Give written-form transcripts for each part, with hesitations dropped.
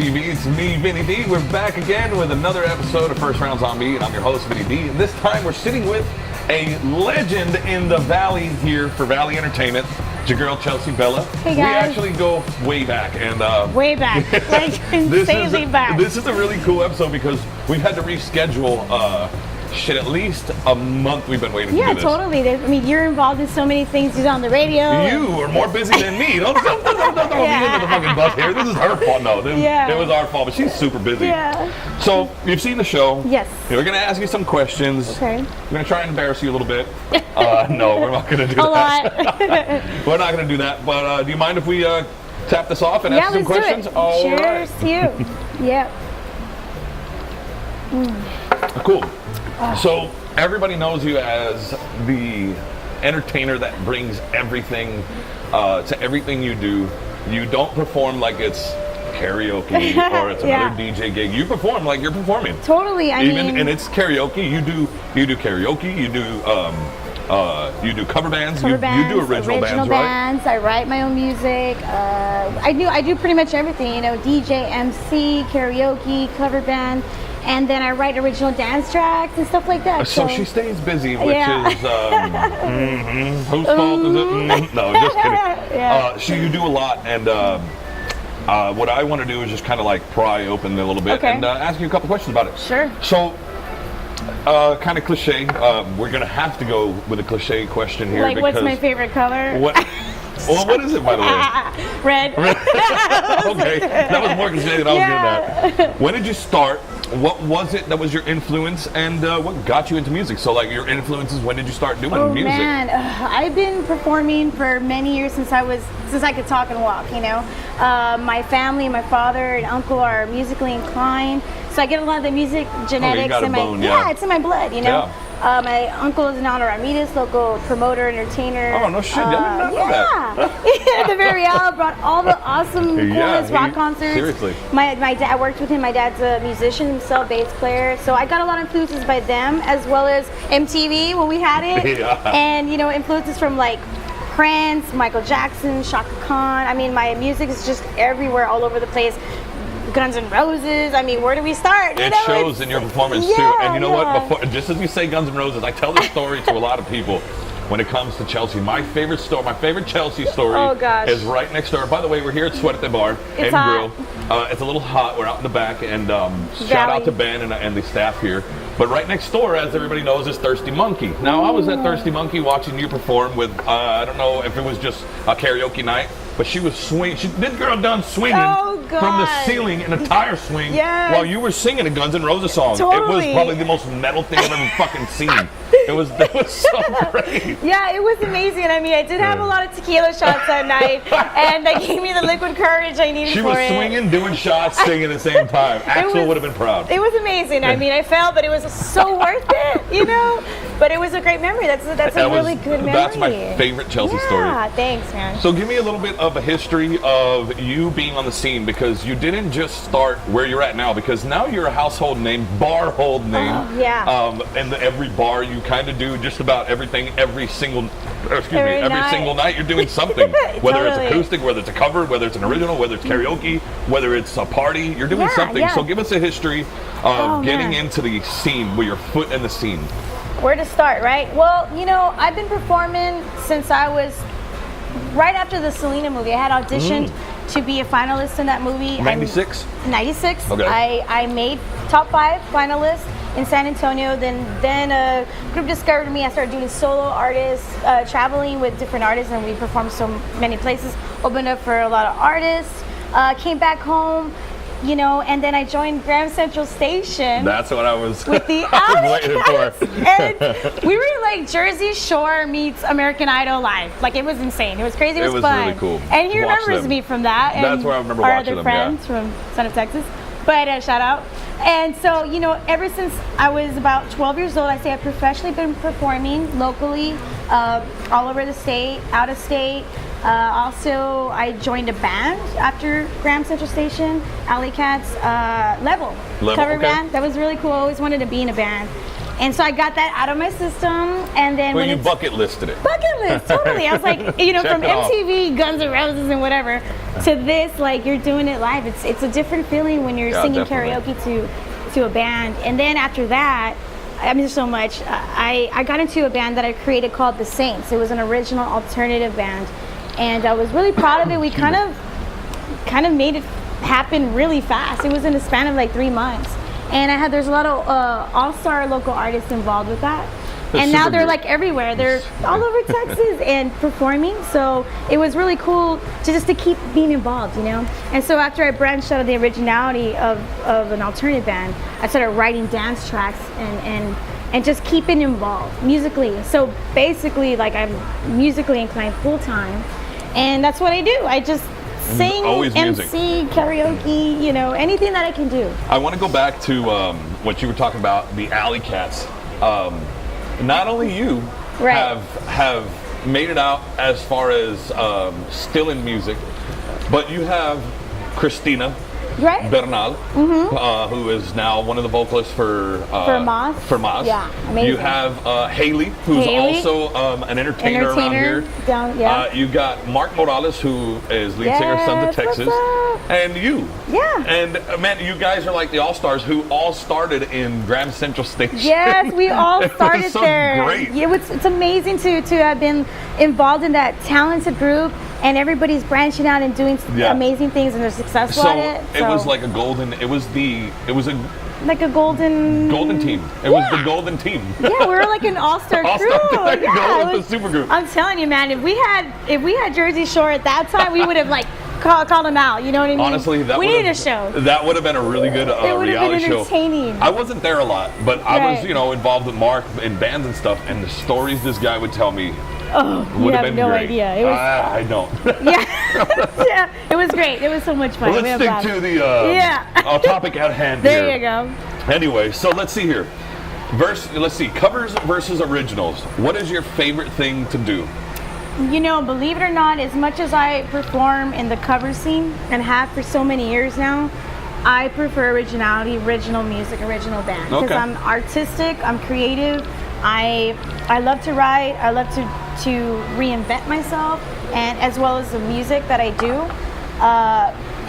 TV. It's me, Vinny D. We're back again with another episode of First Rounds on Me, and I'm your host, Vinny D. And this time we're sitting with a legend in the Valley here for Valley Entertainment. It's your girl, Chelsea Bella. Hey, guys. We actually go way back. And way back. Like, insanely back. This is a really cool episode because we've had to reschedule at least a month we've been waiting to do this. Yeah, totally. I mean, you're involved in so many things. You're on the radio. You are more busy than me. Don't be into the fucking bus here. This is her fault. No, it was our fault, but she's super busy. Yeah. So, you've seen the show. Yes. We're going to ask you some questions. Okay. We're going to try and embarrass you a little bit. No, we're not going to do that. A lot. We're not going to do that, but do you mind if we tap this off and ask some questions? Do it. All Cheers right. to you. Yep. Cool. So everybody knows you as the entertainer that brings everything to everything you do. You don't perform like it's karaoke or it's another DJ gig. You perform like you're performing. Totally. I mean, and it's karaoke. You do karaoke. You do cover bands. You do original bands, right? I write my own music. I do pretty much everything. You know, DJ, MC, karaoke, cover band. And then I write original dance tracks and stuff like that. So she stays busy, which is whose fault is it? No, just kidding. So you do a lot, and what I want to do is just kind of like pry open a little bit and ask you a couple questions about it. Sure. So, kind of cliche. We're gonna have to go with a cliche question here. Like, what's my favorite color? What? Well, what is it, by the way? Red. Okay, that was more cliche than I was getting at. When did you start? What was it that was your influence, and what got you into music? So, like, your influences, when did you start doing music? Oh man, I've been performing for many years since I could talk and walk. You know, my family, my father and uncle are musically inclined, so I get a lot of the music genetics in my it's in my blood. You know. My uncle is Nano Ramirez, local promoter, entertainer. Oh, no shit. I did not know that. The Villarreal brought all the awesome, coolest rock concerts. Seriously. My dad, I worked with him. My dad's a musician himself, bass player. So I got a lot of influences by them, as well as MTV when we had it. And, you know, influences from like Prince, Michael Jackson, Shaka Khan. I mean, my music is just everywhere, all over the place. Guns N' Roses. I mean, where do we start? It shows in your performance too. And you know what? Just as you say Guns N' Roses, I tell this story to a lot of people when it comes to Chelsea. My favorite Chelsea story is right next door. By the way, we're here at Sweat at the Bar and Grill. It's a little hot. We're out in the back, and shout out to Ben and the staff here. But right next door, as everybody knows, is Thirsty Monkey. Now, I was at Thirsty Monkey watching you perform with, I don't know if it was just a karaoke night, but she was swinging. This girl done swinging from the ceiling in a tire swing while you were singing a Guns N' Roses song. Totally. It was probably the most metal thing I've ever fucking seen. It was so great. Yeah, it was amazing. I mean, I did have a lot of tequila shots that night, and they gave me the liquid courage I needed for it. She was swinging, doing shots, singing at the same time. Axel would have been proud. It was amazing. I mean, I fell, but it was so worth it, you know? But it was a great memory. That's a really good memory. That's my favorite Chelsea story. Yeah, thanks, man. So give me a little bit of a history of you being on the scene, because you didn't just start where you're at now, because now you're a household name, bar-hold name. And every bar you kind of do just about everything every single night you're doing something. Whether it's acoustic, whether it's a cover, whether it's an original, whether it's karaoke, whether it's a party, you're doing something. So give us a history of getting into the scene, with your foot in the scene. Where to start, right? Well, you know, I've been performing since I was right after the Selena movie. I had auditioned to be a finalist in that movie. 96? 96. Okay. I made top 5 finalists in San Antonio. Then a group discovered me. I started doing solo artists, traveling with different artists, and we performed so many places. Opened up for a lot of artists. Came back home. You know, and then I joined Grand Central Station. That's what I was, with the waiting for. And we were like Jersey Shore meets American Idol live. Like, it was insane. It was crazy. It was fun. Really cool. And he remembers me from that. And that's where I remember watching them. Our other friends from Son of Texas. But shout out. And so, you know, ever since I was about 12 years old, I say I've professionally been performing locally, all over the state, out of state. Also, I joined a band after Grand Central Station, Alley Cats, Level cover band. That was really cool. I always wanted to be in a band. And so I got that out of my system, and then when you bucket listed it. Bucket list, totally. I was like, from MTV, Guns N' Roses, and whatever, to this, like, you're doing it live. It's a different feeling when you're singing karaoke to a band. And then after that, I mean, there's so much. I got into a band that I created called The Saints. It was an original alternative band, and I was really proud of it. We kind of made it happen really fast. It was in a span of like 3 months. And there's a lot of all-star local artists involved with that. And now they're like everywhere. They're all over Texas and performing. So it was really cool to keep being involved, And so after I branched out of the originality of an alternative band, I started writing dance tracks and just keeping involved musically. So basically, like, I'm musically inclined full time, and that's what I do. I just sing, MC, karaoke, anything that I can do. I want to go back to what you were talking about, the Alley Cats. Not only you have made it out as far as still in music, but you have Christina Bernal, who is now one of the vocalists for Mas. Yeah, amazing. You have Haley, who's also an entertainer around here. You got Mark Morales, who is lead singer of Sons of Texas, and you. Yeah. And man, you guys are like the all-stars who all started in Grand Central Station. Yes, we all started there. Great. It's amazing to have been involved in that talented group. And everybody's branching out and doing amazing things, and they're successful at it. So it was like a golden. It was like a golden team. It was the golden team. Yeah, we were like an all-star crew. It was a super group. I'm telling you, man. If we had Jersey Shore at that time, we would have like called them out. You know what I mean? Honestly, we needed a show. That would have been a really good reality show. Entertaining. I wasn't there a lot, but I was involved with Mark in bands and stuff, and the stories this guy would tell me. Oh, you have no idea. It was, I don't. Yeah, it was great. It was so much fun. Well, let's stick to the topic at hand there here. You go. Anyway, so let's see here. Let's see, covers versus originals. What is your favorite thing to do? Believe it or not, as much as I perform in the cover scene and have for so many years now, I prefer original music, original band. Because I'm artistic, I'm creative. I love to write. I love to reinvent myself, and as well as the music that I do.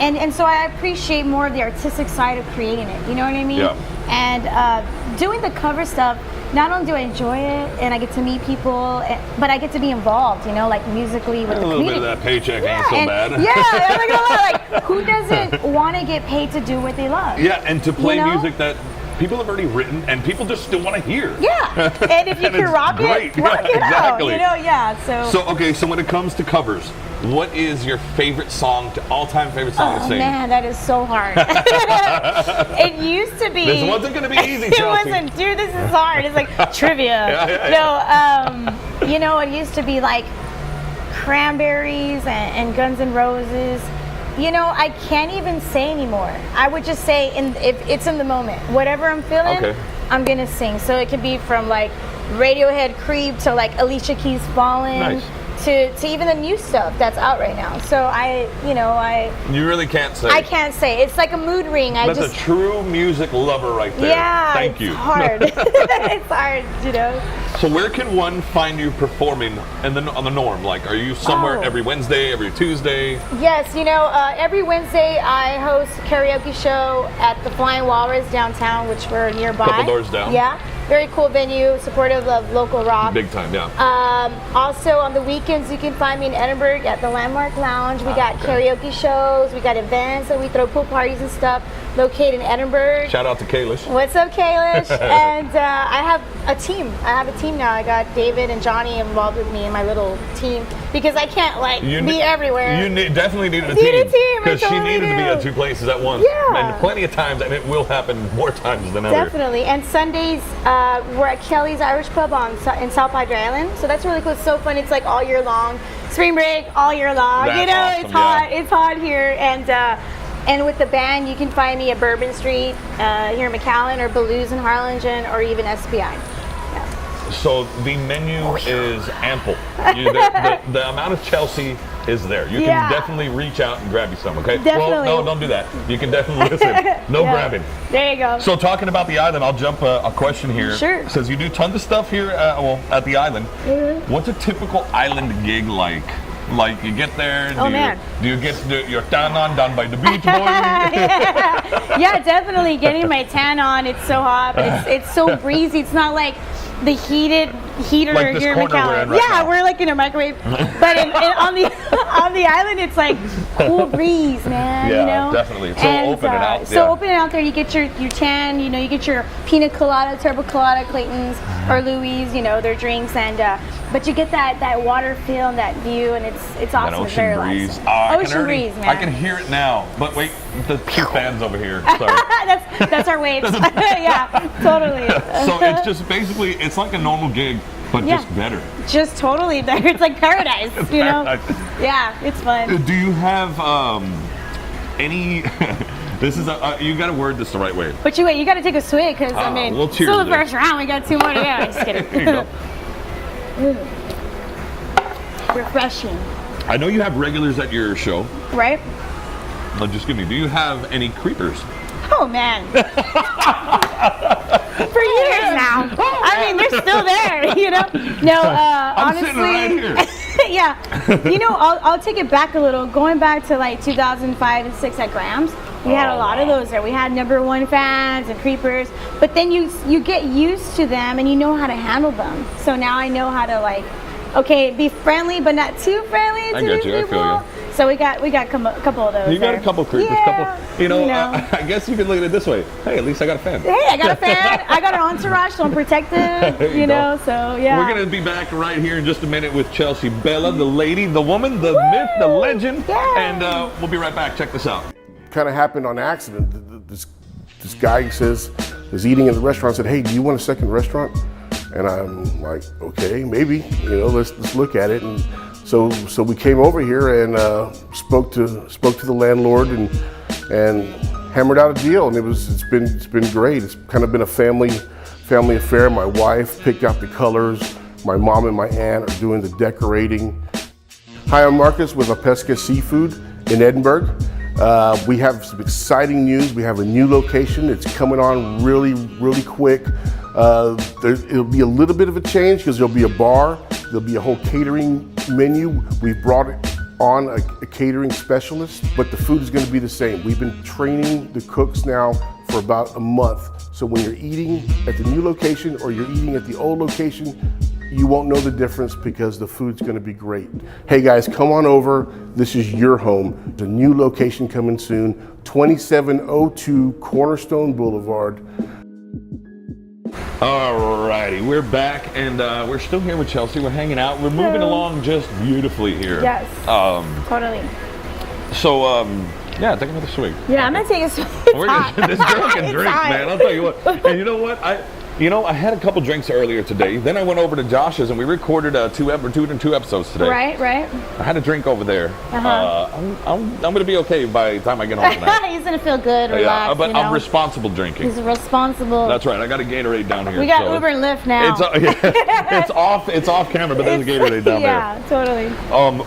And so I appreciate more of the artistic side of creating it. You know what I mean? Yeah. And doing the cover stuff, not only do I enjoy it and I get to meet people, but I get to be involved, like musically with the community. A little bit of that paycheck ain't so bad. Yeah, I'm not gonna lie. Like, who doesn't want to get paid to do what they love? Yeah, and to play music that people have already written and people just still want to hear. Yeah, and if you can rock it out. Exactly. So when it comes to covers, what is your favorite song, all-time favorite song to sing? Oh man, that is so hard. It used to be. This wasn't going to be easy, Chelsea. It wasn't, dude. This is hard. It's like trivia. It used to be like Cranberries and Guns N' Roses. I can't even say anymore. I would just say if it's in the moment. Whatever I'm feeling, I'm gonna sing. So it could be from like Radiohead Creep to like Alicia Keys Fallen. Nice. To even the new stuff that's out right now. So You really can't say. I can't say. It's like a mood ring. That's a true music lover right there. Yeah. Thank you. It's hard. It's hard, So where can one find you performing on the norm? Like, are you somewhere every Wednesday, every Tuesday? Yes, every Wednesday I host a karaoke show at the Flying Walrus downtown, which we're nearby. Couple doors down. Yeah. Very cool venue, supportive of local rock. Big time, yeah. Also on the weekends, you can find me in Edinburgh at the Landmark Lounge. We got karaoke shows, we got events, and we throw pool parties and stuff located in Edinburgh. Shout out to Kalish. What's up, Kalish? And I have a team. Now. I got David and Johnny involved with me in my little team because I can't be everywhere. You definitely needed a team. Because she needed to be at two places at once. Yeah. And plenty of times, and it will happen more times than ever. Definitely. And Sundays, we're at Kelly's Irish Pub in South Padre Island. So that's really cool. It's so fun. It's like all year long. Spring break, all year long. That's awesome, it's hot. Yeah. It's hot here. And with the band, you can find me at Bourbon Street here in McAllen, or Baloo's in Harlingen, or even SPI. So the menu is ample. The amount of Chelsea is there. You can definitely reach out and grab you some, okay? Definitely. Well, no, don't do that. You can definitely listen. No grabbing. There you go. So talking about the island, I'll jump a question here. Sure. It says you do tons of stuff here at the island. What's a typical island gig like? Like you get there, do you get your tan on done by the beach boy? Yeah, definitely getting my tan on. It's so hot, but it's so breezy. It's not like the heater like this here in corner we're in McAllen. right now. We're like in a microwave. But on the island, it's like cool breeze, man. Yeah, you know? definitely. So open and out. So open and out there, you get your tan. You know, you get your pina colada, turbo colada, Clayton's or Louis. You know, their drinks, and but you get that water feel and that view, and it's awesome. That it's very ocean breeze. Ocean breeze, man. I can hear it now. But wait, the two fans over here. Sorry. that's our waves. Yeah, totally. So it's just basically, it's like a normal gig, but just better. Just totally better. It's like paradise, you know? Yeah, it's fun. Do you have any... This is you got to word this the right way. But you got to take a swig, because I mean, well, cheers still the first round. We got 2 more to go. I'm just kidding. There you go. Refreshing. I know you have regulars at your show. Right? Just give me, do you have any creepers? Oh, man. For years now. I mean, they're still there, you know? No, I'm honestly. sitting right here. Yeah. You know, I'll take it back a little. Going back to like 2005 and 6 at Grams, we had a lot of those there. We had #1 fans and creepers, but then you get used to them and you know how to handle them. So now I know how to be friendly, but not too friendly to these people. I feel you. So we got a couple of those. You got a couple creepers, you know. I guess you could look at it this way. Hey, at least I got a fan. Hey, I got a fan. I got an entourage, so I'm protected. You know, so yeah. We're gonna be back right here in just a minute with Chelsea Bella, the lady, the woman, the myth, the legend, and we'll be right back. Check this out. Kind of happened on accident. This guy was eating in the restaurant. Said, "Hey, do you want a second restaurant?" And I'm like, "Okay, maybe. You know, let's look at it." And so we came over here and spoke to the landlord and hammered out a deal. And it's been great. It's kind of been a family affair. My wife picked out the colors. My mom and my aunt are doing the decorating. Hi, I'm Marcus with Apesca Seafood in Edinburgh. We have some exciting news. We have a new location. It's coming on really, really quick. It'll be a little bit of a change because there'll be a bar. There'll be a whole catering menu. We've brought on a catering specialist, but the food is going to be the same. We've been training the cooks now for about a month. So when you're eating at the new location or you're eating at the old location, you won't know the difference because the food's gonna be great. Hey guys, come on over. This is your home. There's a new location coming soon, 2702 Cornerstone Boulevard. Alrighty, we're back and we're still here with Chelsea. We're hanging out. We're moving along just beautifully here. Yes, totally. So, yeah, take another swig. Yeah, I'm gonna take a swig. This girl can drink, man. I'll tell you what. And you know what? I had a couple drinks earlier today. Then I went over to Josh's and we recorded two episodes today. Right. I had a drink over there. I'm gonna be okay by the time I get home tonight. He's gonna feel good, relaxed. Yeah, but I'm responsible drinking. He's responsible. That's right. I got a Gatorade down here. We got Uber and Lyft now. It's off camera, but there's a Gatorade down there. Yeah, totally.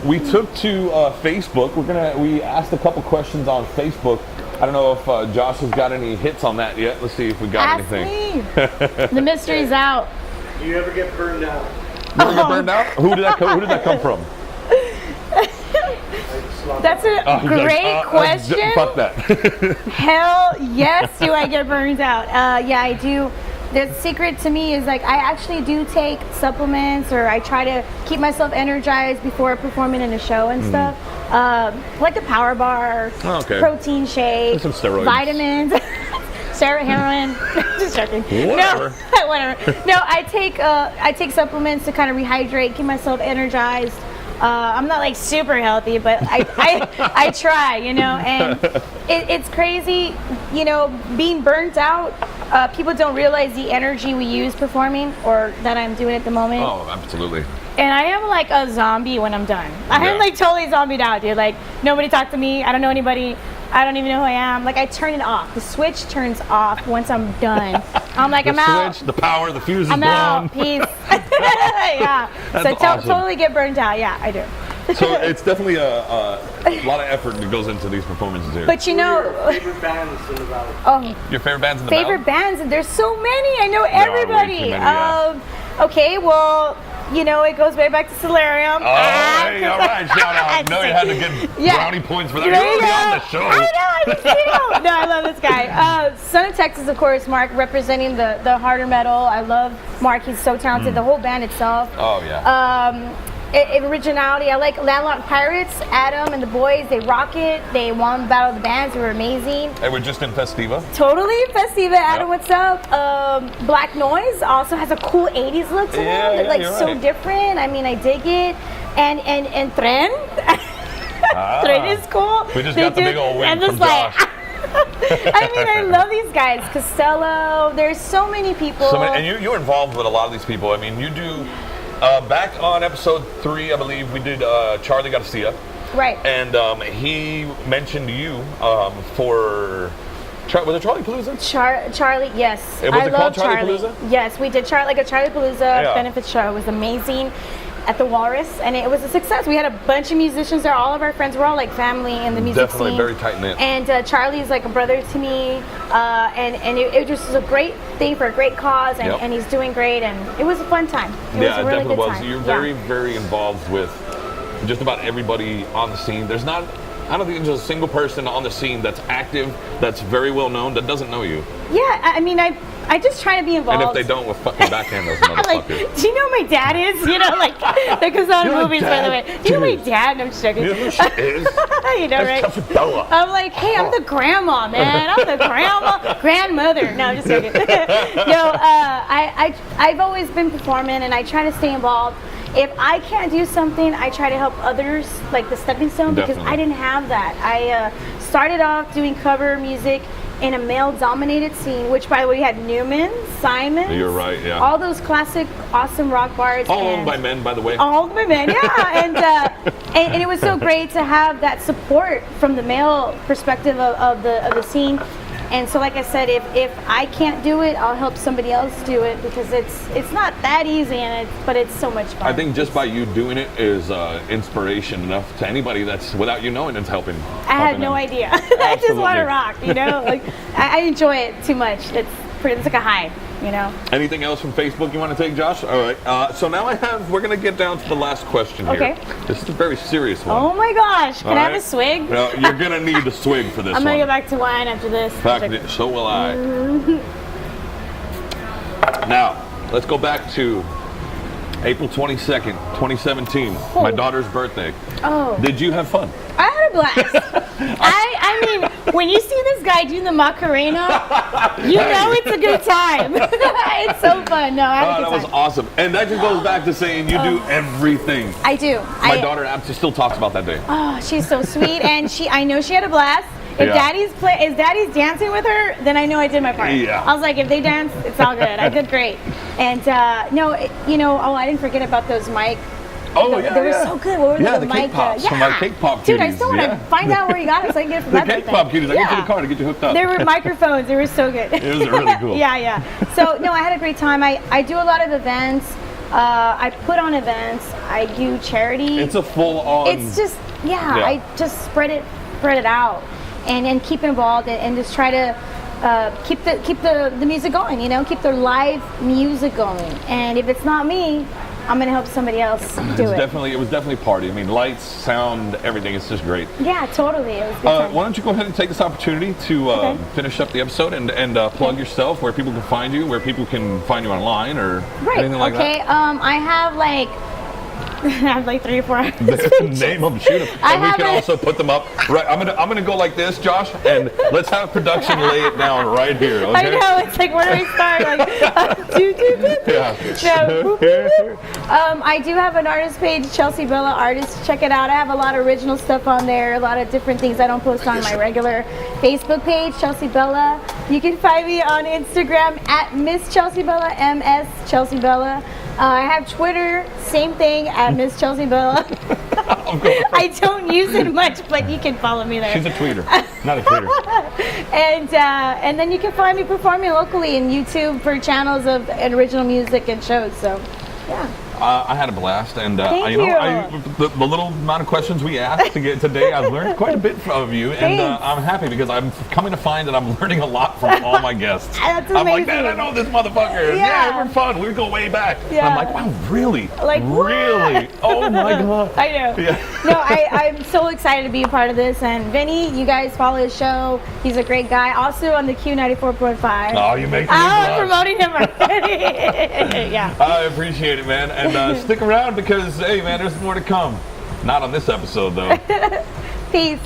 We took to Facebook. We asked a couple questions on Facebook. I don't know if Josh has got any hits on that yet. Let's see if we got anything. The mystery's out. Do you ever get burned out? You ever get burned out? Who did that come from? That's a great question. Fuck that. Hell yes, do I get burned out? Yeah, I do. The secret to me is I actually do take supplements, or I try to keep myself energized before performing in a show and stuff. Like a power bar, protein shake, some steroids, vitamins, heroin. Just joking. Whatever. No, whatever. No, I take supplements to kind of rehydrate, keep myself energized. I'm not super healthy, but I try, and it's crazy, being burnt out. People don't realize the energy we use performing, or that I'm doing at the moment. Oh, absolutely. And I am like a zombie when I'm done. I am totally zombied out, dude. Nobody talk to me. I don't know anybody. I don't even know who I am. I turn it off. The switch turns off once I'm done. I'm I'm out. The switch, the power, the fuse is I'm blown. out. Peace. Yeah. That's awesome. Totally get burned out. Yeah, I do. So it's definitely a lot of effort that goes into these performances here. But you know, favorite bands in the valley? oh, Your favorite bands in the favorite valley? bands, and there's so many. I know There are way everybody. too many, yeah. Okay, well, you know, it goes way back to Solarium. Oh, hey, all right, shout out. I know you had to get brownie points for that. You're There you already go. on the show. I know, I just feel. No, I love this guy. Son of Texas, of course, Mark, representing the harder metal. I love Mark. He's so talented. The whole band itself. Oh, yeah. Originality. I like Landlocked Pirates, Adam and the boys. They rock it. They won Battle of the Bands. They were amazing. Hey, we're just in Festiva. Totally Festiva. Adam, Yep. what's up? Black Noise also has a cool 80s look to Yeah, them. yeah, Like you're so right. different. I mean, I dig it. And Tren. Tren is cool. We just got the big old win and from just like, Josh. I mean, I love these guys. Costello. There's so many people. And you're involved with a lot of these people. I mean, you do. Back on episode 3, I believe we did Charlie Garcia, Right. and he mentioned you for. Was it Charlie Palooza? Charlie, yes. Was I it love called Charlie Charlie. Palooza? Yes, we did like a Charlie Palooza Yeah. benefit show. It was amazing at the Walrus, and it was a success. We had a bunch of musicians there. All of our friends were all like family in the music Definitely scene. very tight-knit. And Charlie is like a brother to me, and it just was a great thing for a great cause, and, Yep. and he's doing great, and it was a fun time. It was Yeah, a it really definitely good was. time. You're Yeah. very, very involved with just about everybody on the scene. I don't think there's a single person on the scene that's active, that's very well known, that doesn't know you. Yeah, I mean, I just try to be involved. And if they don't, we'll fucking backhand those Like, motherfuckers. do you know who my dad is? You know, like that goes on in You know movies, my by the way. dad Do you know my is. dad? No, I'm just joking. You know who she is? You know, right? That's Bella. I'm like, hey, I'm the grandma, man. I'm the grandmother. No, I'm just joking. No, I've always been performing, and I try to stay involved. If I can't do something, I try to help others, like the stepping stone, because Definitely. I didn't have that. I started off doing cover music in a male-dominated scene, which, by the way, we had Newman, Simon. You're right, yeah. All those classic, awesome rock bars. All and owned by men, by the way. all of my men, yeah, and it was so great to have that support from the male perspective of the scene. And so, like I said, if I can't do it, I'll help somebody else do it, because it's not that easy, but it's so much fun. I think just by you doing it is inspiration enough to anybody that's, without you knowing, it's helping. I had no idea. I just want to rock, you know. Like I enjoy it too much. It's like a high, you know. Anything else from Facebook you want to take, Josh? All right. So now we're going to get down to the last question here. Okay. This is a very serious one. Oh my gosh! Can All I have right? a swig? No, you're going to need a swig for this I'm one. gonna go back to wine after this. So will I. Now, let's go back to April 22nd, 2017, my daughter's birthday. Oh. Did you have fun? I had a blast. I mean, when you see this guy doing the Macarena, you know it's a good time. It's so fun. No, I had a good that time. was awesome. And that just goes back to saying you do everything. I do. My daughter actually still talks about that day. Oh, she's so sweet, and I know she had a blast. If Yeah. Daddy's dancing with her, then I know I did my part. Yeah. I was like, if they dance, it's all good. I did great. And I didn't forget about those mic. Oh, yeah, They were yeah. so good. What were Yeah, the the cake mic? pops from our Cake Pop Dude, I cuties, still want to yeah. find out where you got it so I can get it from The that Cake thing. Pop cuties. I get you Yeah. the car to get you hooked up. There were microphones. They were so good. It was really cool. Yeah. So, no, I had a great time. I do a lot of events. I put on events. I do charity. It's a full-on. It's just, I just spread it out and keep involved and just try to keep the music going, you know, keep the live music going. And if it's not me, I'm gonna help somebody else do it. It was definitely party. I mean, lights, sound, everything. It's just great. Yeah, totally. It was a good time. Why don't you go ahead and take this opportunity to finish up the episode and plug yourself, where people can find you, where people can find you online, or anything like that. I have like I have like 3 or 4 Name them, shoot them, I and we have can a- also put them up. Right, I'm gonna go like this, Josh, and let's have production lay it down right here. Okay? I know, it's like, where do we start? Like, I do have an artist page, Chelsea Bella Artist. Check it out. I have a lot of original stuff on there, a lot of different things I don't post on my regular Facebook page, Chelsea Bella. You can find me on Instagram at Miss Chelsea Bella, MS Chelsea Bella. I have Twitter, same thing, at Miss Chelsea Bella. I don't use it much, but you can follow me there. She's a tweeter, not a tweeter. And then you can find me performing locally in YouTube for channels of original music and shows. So, yeah. I had a blast, and Thank you know, you. the little amount of questions we asked to get today, I've learned quite a bit of you, and I'm happy because I'm coming to find that I'm learning a lot from all my guests. That's I'm like, amazing. man, I know this motherfucker. Yeah, we're fun. We go way back. Yeah. And I'm like, wow, really? Like, really? Oh my god. I know. Yeah. No, I'm so excited to be a part of this. And Vinny, you guys follow his show. He's a great guy. Also on the Q94.5. Oh, you make me I'm blush. promoting him already. Yeah. I appreciate it, man. And stick around because, hey, man, there's more to come. Not on this episode, though. Peace.